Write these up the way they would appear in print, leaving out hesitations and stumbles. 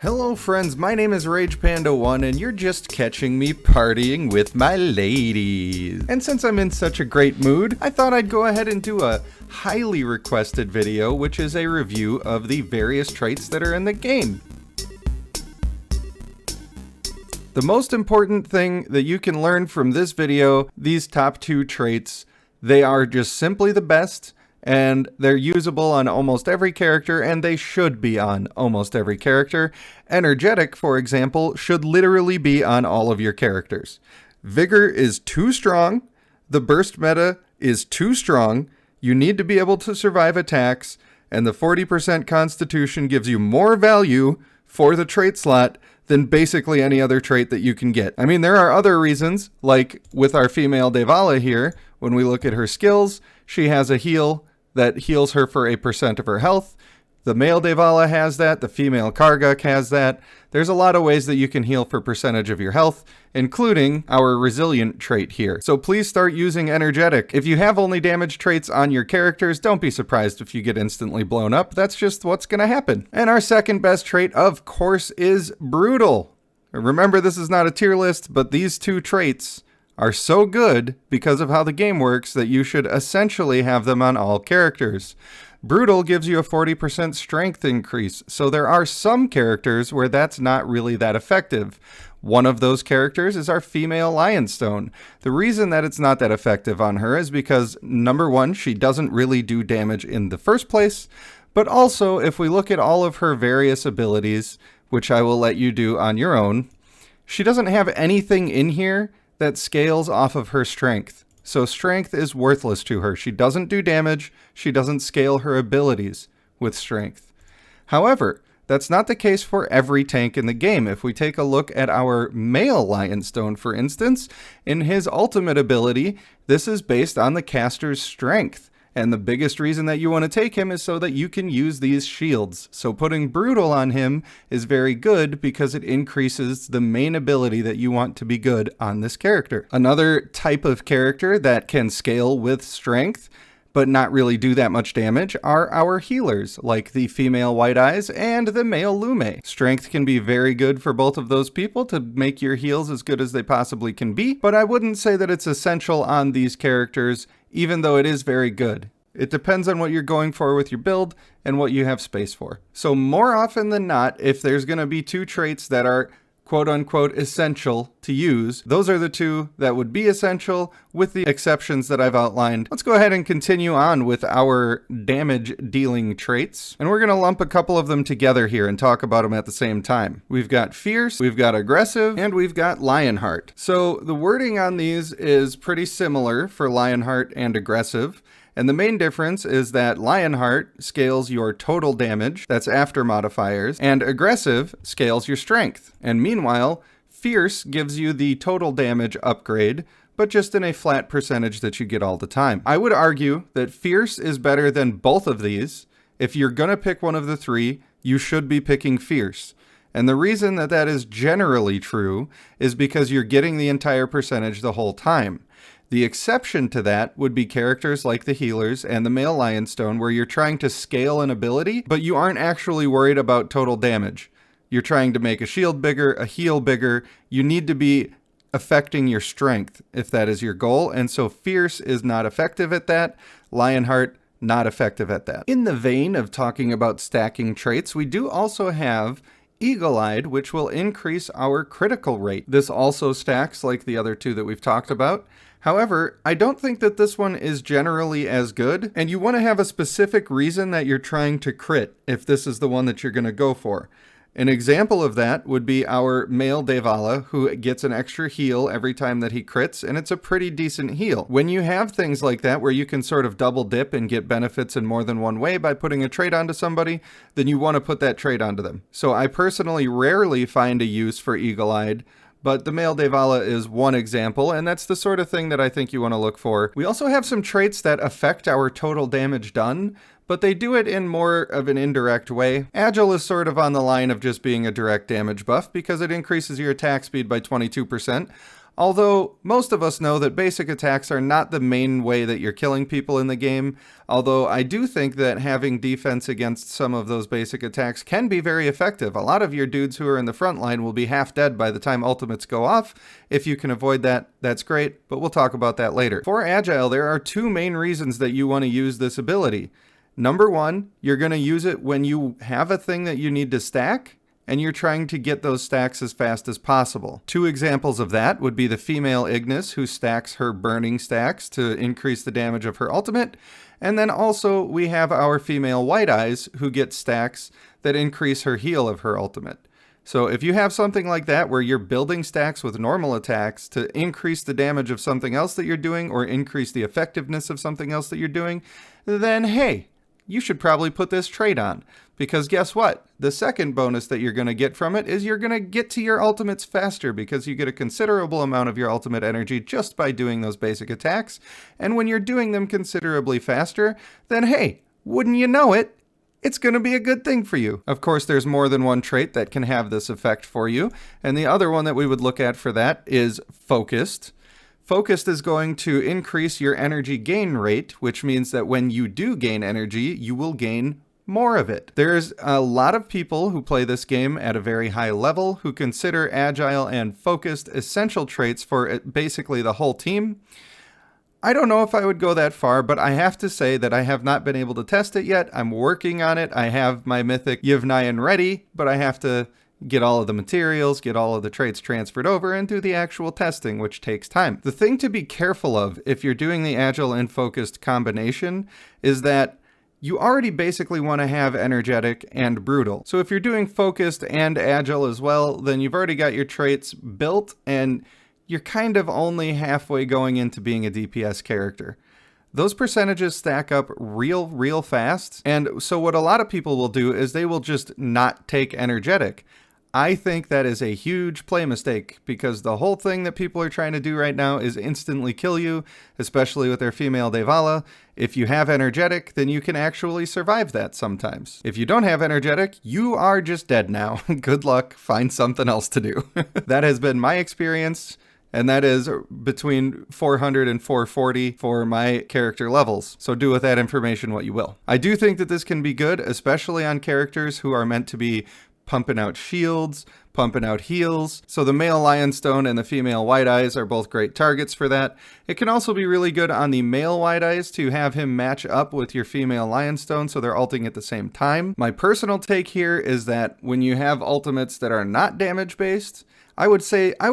Hello friends, my name is RagePanda1 and you're just catching me partying with my ladies. And since I'm in such a great mood, I thought I'd go ahead and do a highly requested video, which is a review of the various traits that are in the game. The most important thing that you can learn from this video, these top two traits, they are just simply the best. And they're usable on almost every character, and they should be on almost every character. Energetic, for example, should literally be on all of your characters. Vigor is too strong. The burst meta is too strong. You need to be able to survive attacks, and the 40% constitution gives you more value for the trait slot than basically any other trait that you can get. I mean, there are other reasons, like with our female Devala here, when we look at her skills, she has a heal that heals her for 8% of her health. The male Devala has that, the female Karguk has that. There's a lot of ways that you can heal for percentage of your health, including our resilient trait here. So please start using energetic. If you have only damage traits on your characters, don't be surprised if you get instantly blown up. That's just what's gonna happen. And our second best trait, of course, is brutal. Remember, this is not a tier list, but these two traits are so good because of how the game works that you should essentially have them on all characters. Brutal gives you a 40% strength increase, so there are some characters where that's not really that effective. One of those characters is our female Lionstone. The reason that it's not that effective on her is because, number one, she doesn't really do damage in the first place, but also if we look at all of her various abilities, which I will let you do on your own, she doesn't have anything in here that scales off of her strength. So strength is worthless to her. She doesn't do damage. She doesn't scale her abilities with strength. However, that's not the case for every tank in the game. If we take a look at our male Lionstone, for instance, in his ultimate ability, this is based on the caster's strength. And the biggest reason that you want to take him is so that you can use these shields. So putting Brutal on him is very good because it increases the main ability that you want to be good on this character. Another type of character that can scale with strength but not really do that much damage are our healers, like the female White Eyes and the male Lume. Strength can be very good for both of those people to make your heals as good as they possibly can be, but I wouldn't say that it's essential on these characters, even though it is very good. It depends on what you're going for with your build and what you have space for. So more often than not, if there's going to be two traits that are quote-unquote essential to use, those are the two that would be essential with the exceptions that I've outlined. Let's go ahead and continue on with our damage dealing traits, and we're going to lump a couple of them together here and talk about them at the same time. We've got fierce, we've got aggressive, and we've got Lionheart. So the wording on these is pretty similar for Lionheart and aggressive. And the main difference is that Lionheart scales your total damage, that's after modifiers, and aggressive scales your strength. And meanwhile, fierce gives you the total damage upgrade, but just in a flat percentage that you get all the time. I would argue that fierce is better than both of these. If you're gonna pick one of the three, you should be picking fierce. And the reason that that is generally true is because you're getting the entire percentage the whole time. The exception to that would be characters like the healers and the male Lionstone, where you're trying to scale an ability, but you aren't actually worried about total damage. You're trying to make a shield bigger, a heal bigger. You need to be affecting your strength if that is your goal, and so fierce is not effective at that. Lionheart, not effective at that. In the vein of talking about stacking traits, we do also have Eagle-Eyed, which will increase our critical rate. This also stacks like the other two that we've talked about. However, I don't think that this one is generally as good, and you want to have a specific reason that you're trying to crit if this is the one that you're going to go for. An example of that would be our male Devala, who gets an extra heal every time that he crits, and it's a pretty decent heal. When you have things like that where you can sort of double dip and get benefits in more than one way by putting a trait onto somebody, then you want to put that trait onto them. So I personally rarely find a use for Eagle-Eyed, but the male Devala is one example, and that's the sort of thing that I think you want to look for. We also have some traits that affect our total damage done, but they do it in more of an indirect way. Agile is sort of on the line of just being a direct damage buff because it increases your attack speed by 22%. Although most of us know that basic attacks are not the main way that you're killing people in the game, although I do think that having defense against some of those basic attacks can be very effective. A lot of your dudes who are in the front line will be half dead by the time ultimates go off. If you can avoid that, that's great, but we'll talk about that later. For Agile, there are two main reasons that you want to use this ability. Number one, you're going to use it when you have a thing that you need to stack, and you're trying to get those stacks as fast as possible. Two examples of that would be the female Ignis, who stacks her burning stacks to increase the damage of her ultimate, and then also we have our female White Eyes, who get stacks that increase her heal of her ultimate. So if you have something like that where you're building stacks with normal attacks to increase the damage of something else that you're doing or increase the effectiveness of something else that you're doing, then hey, you should probably put this trait on. Because guess what? The second bonus that you're going to get from it is you're going to get to your ultimates faster because you get a considerable amount of your ultimate energy just by doing those basic attacks. And when you're doing them considerably faster, then hey, wouldn't you know it? It's going to be a good thing for you. Of course, there's more than one trait that can have this effect for you. And the other one that we would look at for that is Focused. Focused is going to increase your energy gain rate, which means that when you do gain energy, you will gain more of it. There's a lot of people who play this game at a very high level who consider Agile and Focused essential traits for basically the whole team. I don't know if I would go that far, but I have to say that I have not been able to test it yet. I'm working on it. I have my mythic Yevnayan ready, but I have to get all of the materials, get all of the traits transferred over, and do the actual testing, which takes time. The thing to be careful of if you're doing the Agile and Focused combination is that you already basically want to have Energetic and Brutal. So if you're doing Focused and Agile as well, then you've already got your traits built, and you're kind of only halfway going into being a DPS character. Those percentages stack up real fast, and so what a lot of people will do is they will just not take Energetic. I think that is a huge play mistake because the whole thing that people are trying to do right now is instantly kill you, especially with their female Devala. If you have Energetic, then you can actually survive that sometimes. If you don't have Energetic, you are just dead now. Good luck, find something else to do. That has been my experience, and that is between 400 and 440 for my character levels. So do with that information what you will. I do think that this can be good, especially on characters who are meant to be pumping out shields, pumping out heals. So the male Lionstone and the female White Eyes are both great targets for that. It can also be really good on the male White Eyes to have him match up with your female Lionstone so they're ulting at the same time. My personal take here is that when you have ultimates that are not damage based, I would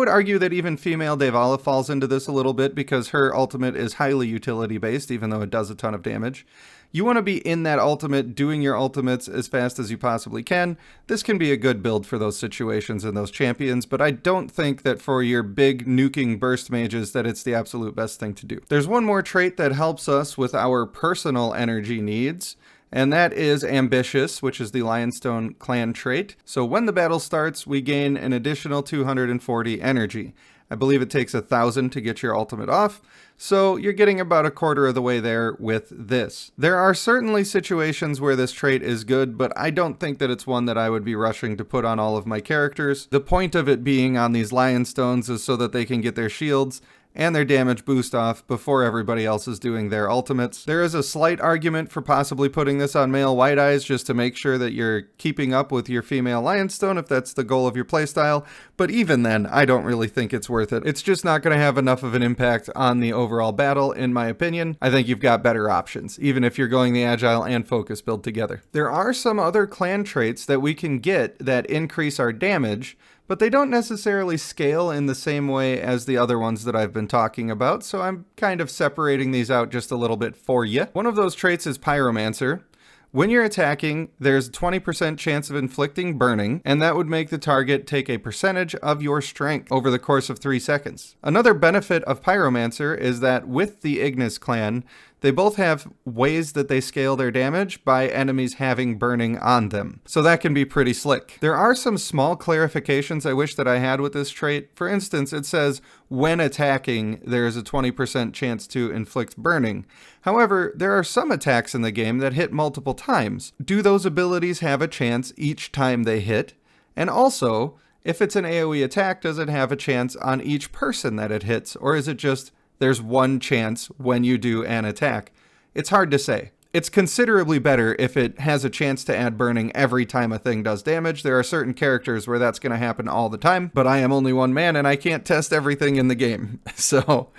argue that even female Devala falls into this a little bit because her ultimate is highly utility based, even though it does a ton of damage. You want to be in that ultimate, doing your ultimates as fast as you possibly can. This can be a good build for those situations and those champions, but I don't think that for your big nuking burst mages that it's the absolute best thing to do. There's one more trait that helps us with our personal energy needs, and that is Ambitious, which is the Lionstone clan trait. So when the battle starts, we gain an additional 240 energy. I believe it takes 1,000 to get your ultimate off, so you're getting about a quarter of the way there with this. There are certainly situations where this trait is good, but I don't think that it's one that I would be rushing to put on all of my characters. The point of it being on these Lionstones is so that they can get their shields and their damage boost off before everybody else is doing their ultimates. There is a slight argument for possibly putting this on male White Eyes just to make sure that you're keeping up with your female Lionstone if that's the goal of your playstyle, but even then, I don't really think it's worth it. It's just not going to have enough of an impact on the overall battle, in my opinion. I think you've got better options, even if you're going the Agile and Focus build together. There are some other clan traits that we can get that increase our damage, but they don't necessarily scale in the same way as the other ones that I've been talking about, so I'm kind of separating these out just a little bit for you. One of those traits is Pyromancer. When you're attacking, there's a 20% chance of inflicting burning, and that would make the target take a percentage of your strength over the course of 3 seconds. Another benefit of Pyromancer is that with the Ignis clan, they both have ways that they scale their damage by enemies having burning on them. So that can be pretty slick. There are some small clarifications I wish that I had with this trait. For instance, it says when attacking, there is a 20% chance to inflict burning. However, there are some attacks in the game that hit multiple times. Do those abilities have a chance each time they hit? And also, If it's an AoE attack, does it have a chance on each person that it hits, or is it just there's one chance when you do an attack? It's hard to say. It's considerably better if it has a chance to add burning every time a thing does damage. There are certain characters where that's going to happen all the time, but I am only one man and I can't test everything in the game. So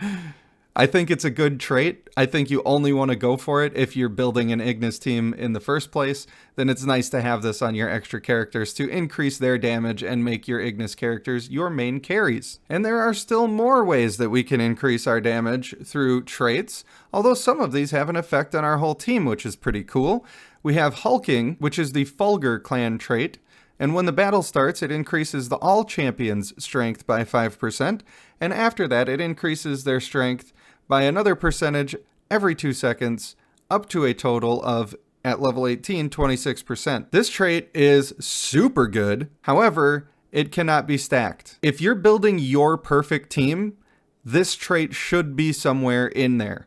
I think it's a good trait. I think you only want to go for it if you're building an Ignis team in the first place. Then it's nice to have this on your extra characters to increase their damage and make your Ignis characters your main carries. And there are still more ways that we can increase our damage through traits, although some of these have an effect on our whole team, which is pretty cool. We have Hulking, which is the Fulgur clan trait. And when the battle starts, it increases the all champions' strength by 5%, and after that, it increases their strength by another percentage every 2 seconds, up to a total of, at level 18, 26%. This trait is super good. However, it cannot be stacked. If you're building your perfect team, this trait should be somewhere in there.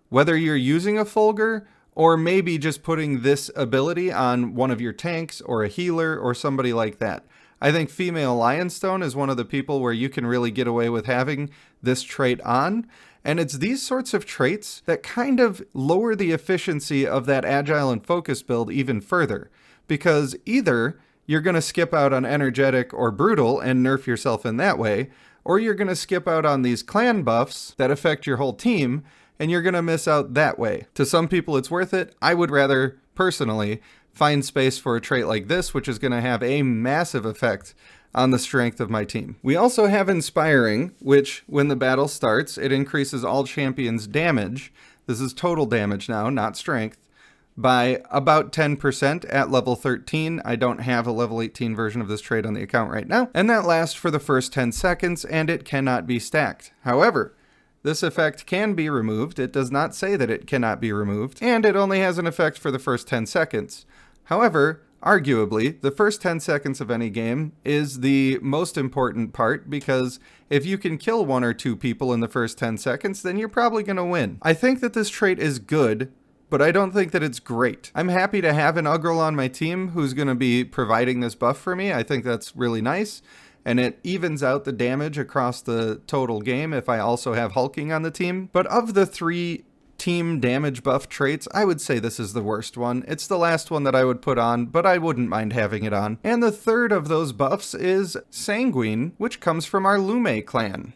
Whether you're using a Fulgur, or maybe just putting this ability on one of your tanks, or a healer, or somebody like that. I think Female Lionstone is one of the people where you can really get away with having this trait on. And it's these sorts of traits that kind of lower the efficiency of that agile and focus build even further. Because either you're going to skip out on energetic or brutal and nerf yourself in that way, or you're going to skip out on these clan buffs that affect your whole team, and you're going to miss out that way. To some people it's worth it. I would rather, personally, find space for a trait like this, which is going to have a massive effect on the strength of my team. We also have Inspiring, which, when the battle starts, it increases all champions' damage. This is total damage now, not strength, by about 10% at level 13. I don't have a level 18 version of this trait on the account right now. And that lasts for the first 10 seconds, and it cannot be stacked. However, this effect can be removed. It does not say that it cannot be removed, and it only has an effect for the first 10 seconds. However, arguably, the first 10 seconds of any game is the most important part, because if you can kill 1 or 2 people in the first 10 seconds, then you're probably going to win. I think that this trait is good, but I don't think that it's great. I'm happy to have an Ugrel on my team who's going to be providing this buff for me. I think that's really nice, and it evens out the damage across the total game if I also have Hulking on the team. But of the 3 team damage buff traits, I would say this is the worst one. It's the last one that I would put on, but I wouldn't mind having it on. And the third of those buffs is Sanguine, which comes from our Lume clan.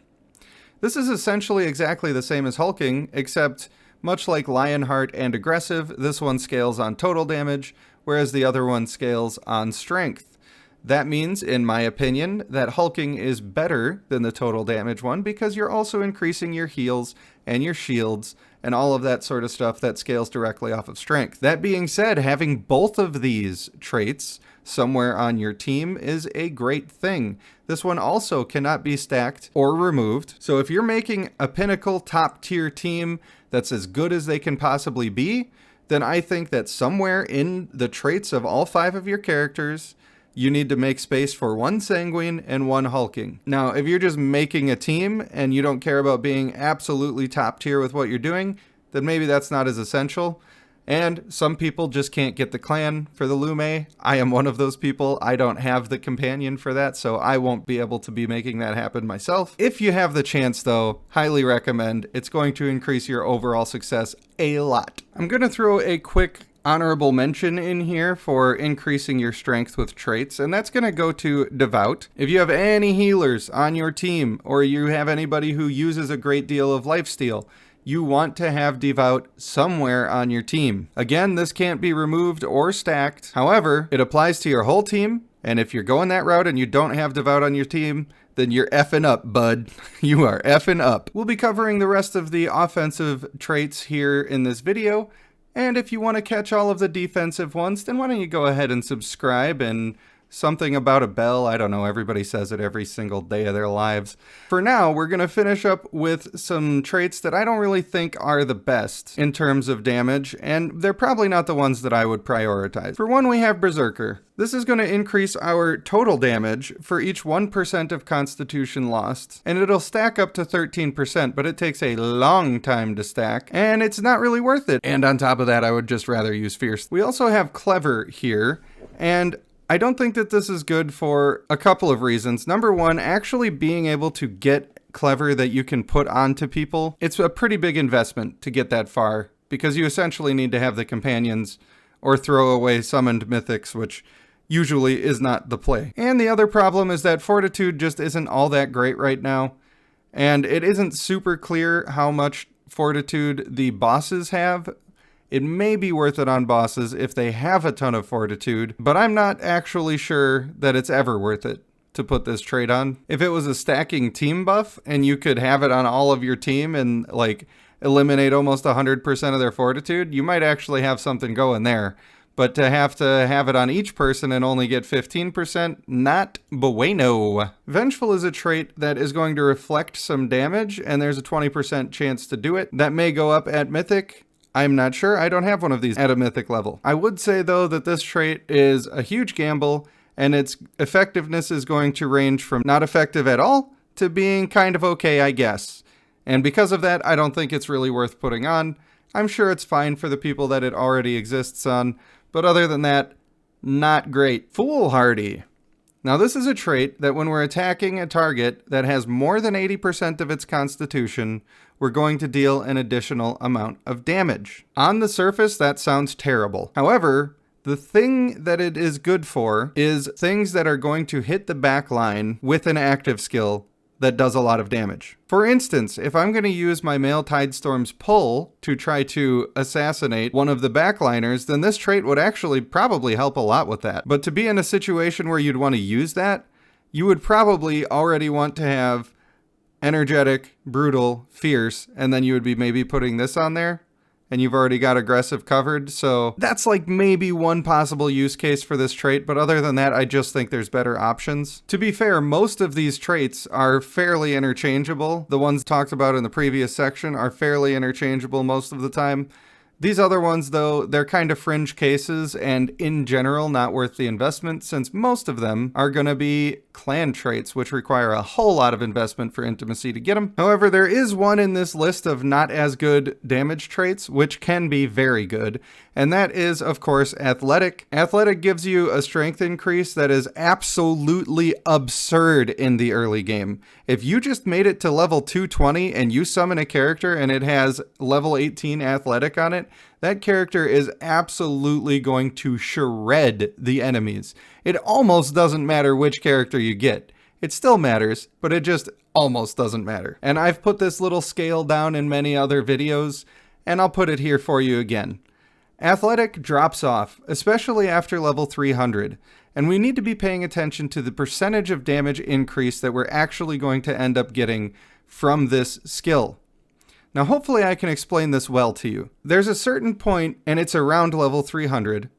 This is essentially exactly the same as Hulking, except much like Lionheart and Aggressive, this one scales on total damage, whereas the other one scales on strength. That means, in my opinion, that Hulking is better than the total damage one, because you're also increasing your heals and your shields and all of that sort of stuff that scales directly off of strength. That being said, having both of these traits somewhere on your team is a great thing. This one also cannot be stacked or removed. So if you're making a pinnacle top tier team that's as good as they can possibly be, then I think that somewhere in the traits of all 5 of your characters, you need to make space for 1 Sanguine and 1 Hulking. Now, if you're just making a team and you don't care about being absolutely top tier with what you're doing, then maybe that's not as essential. And some people just can't get the clan for the Lume. I am one of those people. I don't have the companion for that, so I won't be able to be making that happen myself. If you have the chance, though, highly recommend. It's going to increase your overall success a lot. I'm going to throw a quick honorable mention in here for increasing your strength with traits, and that's going to go to Devout. If you have any healers on your team, or you have anybody who uses a great deal of lifesteal, you want to have Devout somewhere on your team. Again, this can't be removed or stacked. However, it applies to your whole team, and if you're going that route and you don't have Devout on your team, then you're effing up, bud. You are effing up. We'll be covering the rest of the offensive traits here in this video, and if you want to catch all of the defensive ones, then why don't you go ahead and subscribe, and something about a bell. I don't know. Everybody says it every single day of their lives. For now, we're going to finish up with some traits that I don't really think are the best in terms of damage, and they're probably not the ones that I would prioritize. For one, we have Berserker. This is going to increase our total damage for each 1% of Constitution lost, and it'll stack up to 13%, but it takes a long time to stack, and it's not really worth it. And on top of that, I would just rather use Fierce. We also have Clever here, and I don't think that this is good for a couple of reasons. Number one, actually being able to get clever that you can put onto people. It's a pretty big investment to get that far because you essentially need to have the companions or throw away summoned mythics, which usually is not the play. And the other problem is that Fortitude just isn't all that great right now. And it isn't super clear how much Fortitude the bosses have. It may be worth it on bosses if they have a ton of Fortitude, but I'm not actually sure that it's ever worth it to put this trait on. If it was a stacking team buff and you could have it on all of your team and like eliminate almost 100% of their Fortitude, you might actually have something going there. But to have it on each person and only get 15%, not bueno. Vengeful is a trait that is going to reflect some damage, and there's a 20% chance to do it. That may go up at Mythic. I'm not sure. I don't have one of these at a Mythic level. I would say, though, that this trait is a huge gamble, and its effectiveness is going to range from not effective at all to being kind of okay, I guess. And because of that, I don't think it's really worth putting on. I'm sure it's fine for the people that it already exists on, but other than that, not great. Foolhardy. Now this is a trait that when we're attacking a target that has more than 80% of its constitution, we're going to deal an additional amount of damage. On the surface, that sounds terrible. However, the thing that it is good for is things that are going to hit the back line with an active skill that does a lot of damage. For instance, if I'm going to use my Male Tidestorm's pull to try to assassinate one of the backliners, then this trait would actually probably help a lot with that. But to be in a situation where you'd want to use that, you would probably already want to have energetic, brutal, fierce, and then you would be maybe putting this on there. And you've already got aggressive covered, so that's like maybe one possible use case for this trait, but other than that, I just think there's better options. To be fair, most of these traits are fairly interchangeable. The ones talked about in the previous section are fairly interchangeable most of the time. These other ones, though, they're kind of fringe cases and in general not worth the investment since most of them are going to be clan traits, which require a whole lot of investment for intimacy to get them. However, there is one in this list of not as good damage traits, which can be very good, and that is, of course, Athletic. Athletic gives you a strength increase that is absolutely absurd in the early game. If you just made it to level 220 and you summon a character and it has level 18 Athletic on it, that character is absolutely going to shred the enemies. It almost doesn't matter which character you get. It still matters, but it just almost doesn't matter. And I've put this little scale down in many other videos, and I'll put it here for you again. Athletic drops off, especially after level 300, and we need to be paying attention to the percentage of damage increase that we're actually going to end up getting from this skill. Now hopefully I can explain this well to you. There's a certain point, and it's around level 300,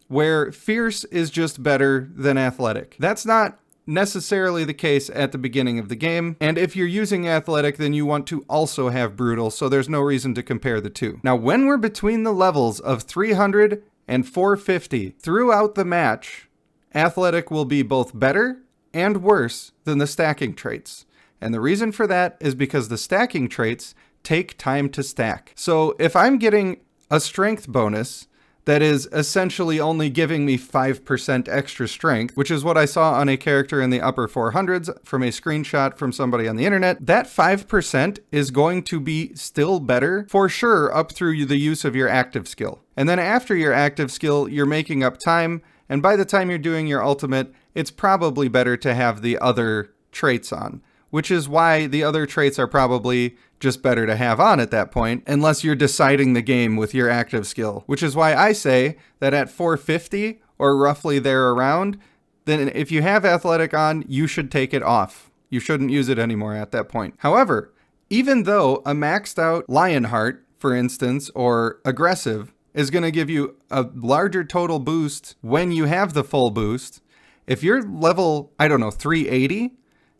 where Fierce is just better than Athletic. That's not necessarily the case at the beginning of the game, and if you're using Athletic, then you want to also have Brutal, so there's no reason to compare the two. Now when we're between the levels of 300 and 450 throughout the match, Athletic will be both better and worse than the stacking traits. And the reason for that is because the stacking traits take time to stack. So if I'm getting a strength bonus that is essentially only giving me 5% extra strength, which is what I saw on a character in the upper 400s from a screenshot from somebody on the internet, that 5% is going to be still better for sure up through the use of your active skill. And then after your active skill, you're making up time, and by the time you're doing your ultimate, it's probably better to have the other traits on, which is why the other traits are probably just better to have on at that point, unless you're deciding the game with your active skill, which is why I say that at 450 or roughly there around, then if you have Athletic on, you should take it off. You shouldn't use it anymore at that point. However, even though a maxed out Lionheart, for instance, or Aggressive is going to give you a larger total boost when you have the full boost, if you're level, 380,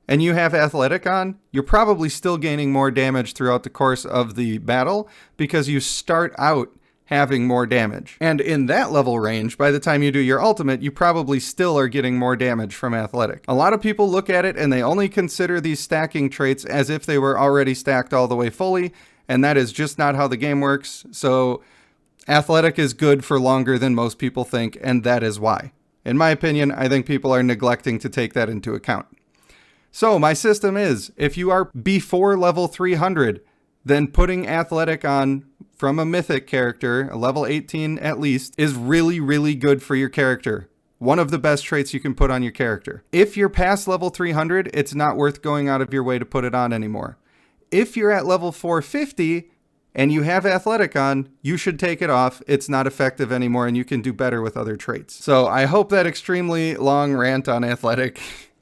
and you have Athletic on, you're probably still gaining more damage throughout the course of the battle because you start out having more damage. And in that level range, by the time you do your ultimate, you probably still are getting more damage from Athletic. A lot of people look at it and they only consider these stacking traits as if they were already stacked all the way fully, and that is just not how the game works. So Athletic is good for longer than most people think, and that is why. In my opinion, I think people are neglecting to take that into account. So my system is, if you are before level 300, then putting athletic on from a mythic character, a level 18 at least, is really, really good for your character. One of the best traits you can put on your character. If you're past level 300, it's not worth going out of your way to put it on anymore. If you're at level 450 and you have athletic on, you should take it off. It's not effective anymore and you can do better with other traits. So I hope that extremely long rant on athletic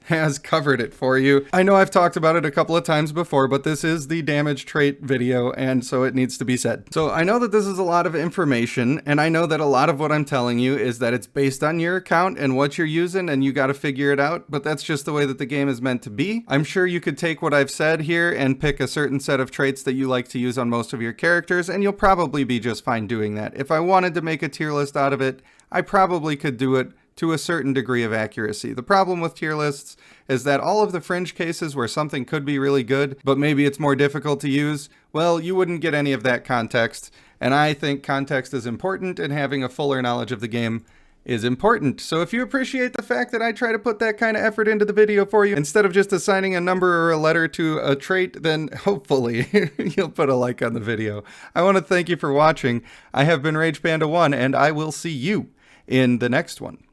has covered it for you. I know I've talked about it a couple of times before, but this is the damage trait video, and so it needs to be said. So I know that this is a lot of information, and I know that a lot of what I'm telling you is that it's based on your account and what you're using, and you got to figure it out, but that's just the way that the game is meant to be. I'm sure you could take what I've said here and pick a certain set of traits that you like to use on most of your characters, and you'll probably be just fine doing that. If I wanted to make a tier list out of it, I probably could do it to a certain degree of accuracy. The problem with tier lists is that all of the fringe cases where something could be really good, but maybe it's more difficult to use, well, you wouldn't get any of that context. And I think context is important, and having a fuller knowledge of the game is important. So if you appreciate the fact that I try to put that kind of effort into the video for you, instead of just assigning a number or a letter to a trait, then hopefully you'll put a like on the video. I want to thank you for watching. I have been RagePanda1, and I will see you in the next one.